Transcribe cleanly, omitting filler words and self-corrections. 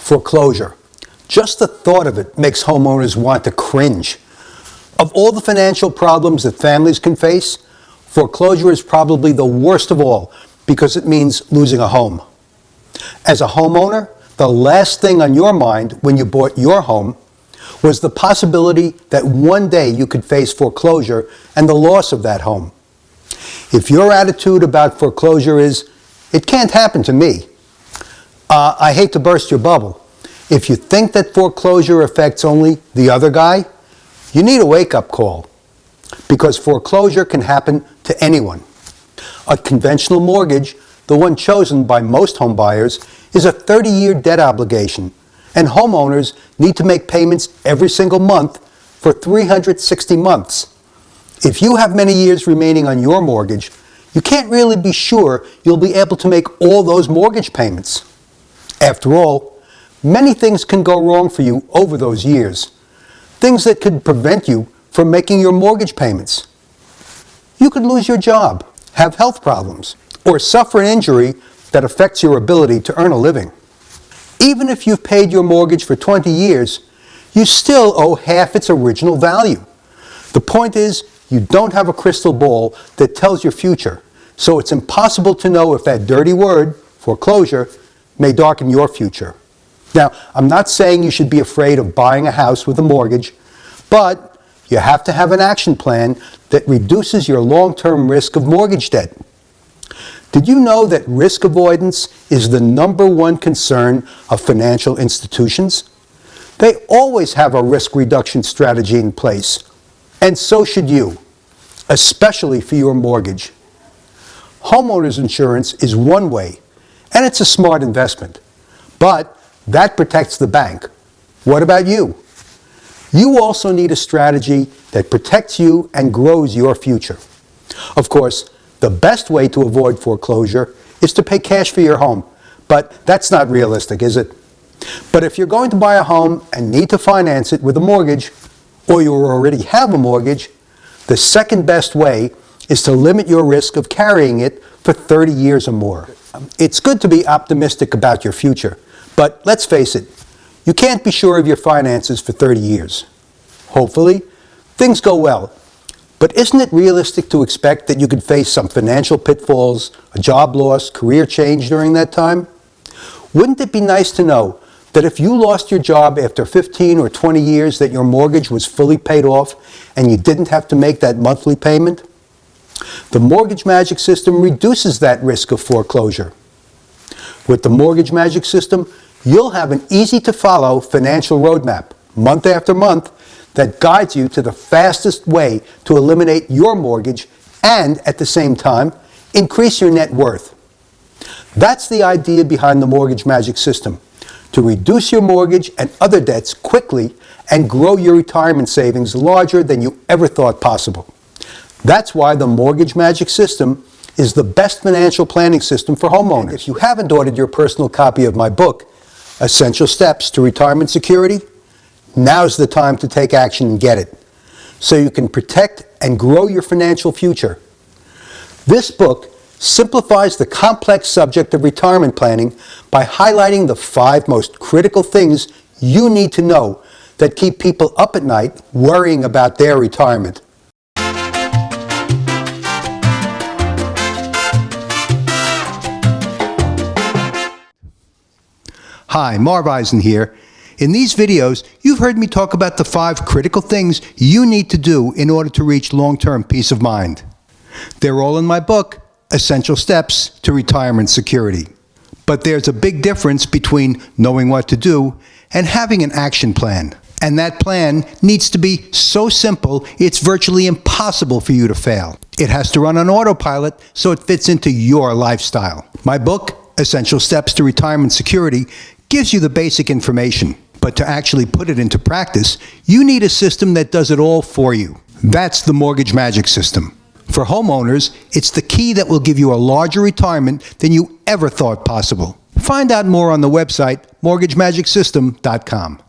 Foreclosure. Just the thought of it makes homeowners want to cringe. Of all the financial problems that families can face, foreclosure is probably the worst of all because it means losing a home. As a homeowner, the last thing on your mind when you bought your home was the possibility that one day you could face foreclosure and the loss of that home. If your attitude about foreclosure is, "It can't happen to me," I hate to burst your bubble. If you think that foreclosure affects only the other guy, you need a wake-up call, because foreclosure can happen to anyone. A conventional mortgage, the one chosen by most home buyers, is a 30-year debt obligation, and homeowners need to make payments every single month for 360 months. If you have many years remaining on your mortgage, you can't really be sure you'll be able to make all those mortgage payments. After all, many things can go wrong for you over those years. Things that could prevent you from making your mortgage payments. You could lose your job, have health problems, or suffer an injury that affects your ability to earn a living. Even if you've paid your mortgage for 20 years, you still owe half its original value. The point is, you don't have a crystal ball that tells your future, so it's impossible to know if that dirty word, foreclosure, may darken your future. Now, I'm not saying you should be afraid of buying a house with a mortgage, but you have to have an action plan that reduces your long-term risk of mortgage debt. Did you know that risk avoidance is the #1 concern of financial institutions? They always have a risk reduction strategy in place, and so should you, especially for your mortgage. Homeowners insurance is one way, and it's a smart investment, but that protects the bank. What about you? You also need a strategy that protects you and grows your future. Of course, the best way to avoid foreclosure is to pay cash for your home, but that's not realistic, is it? But if you're going to buy a home and need to finance it with a mortgage, or you already have a mortgage, the second best way is to limit your risk of carrying it for 30 years or more. It's good to be optimistic about your future, but let's face it, you can't be sure of your finances for 30 years. Hopefully, things go well. But isn't it realistic to expect that you could face some financial pitfalls, a job loss, career change during that time? Wouldn't it be nice to know that if you lost your job after 15 or 20 years that your mortgage was fully paid off and you didn't have to make that monthly payment? The Mortgage Magic System reduces that risk of foreclosure. With the Mortgage Magic System, you'll have an easy-to-follow financial roadmap, month after month, that guides you to the fastest way to eliminate your mortgage and, at the same time, increase your net worth. That's the idea behind the Mortgage Magic System, to reduce your mortgage and other debts quickly and grow your retirement savings larger than you ever thought possible. That's why the Mortgage Magic System is the best financial planning system for homeowners. If you haven't ordered your personal copy of my book, Essential Steps to Retirement Security, now's the time to take action and get it, so you can protect and grow your financial future. This book simplifies the complex subject of retirement planning by highlighting the 5 most critical things you need to know that keep people up at night worrying about their retirement. Hi, Marv Eisen here. In these videos, you've heard me talk about the 5 critical things you need to do in order to reach long-term peace of mind. They're all in my book, Essential Steps to Retirement Security. But there's a big difference between knowing what to do and having an action plan. And that plan needs to be so simple, it's virtually impossible for you to fail. It has to run on autopilot so it fits into your lifestyle. My book, Essential Steps to Retirement Security, gives you the basic information. But to actually put it into practice, you need a system that does it all for you. That's the Mortgage Magic System. For homeowners, it's the key that will give you a larger retirement than you ever thought possible. Find out more on the website mortgagemagicsystem.com.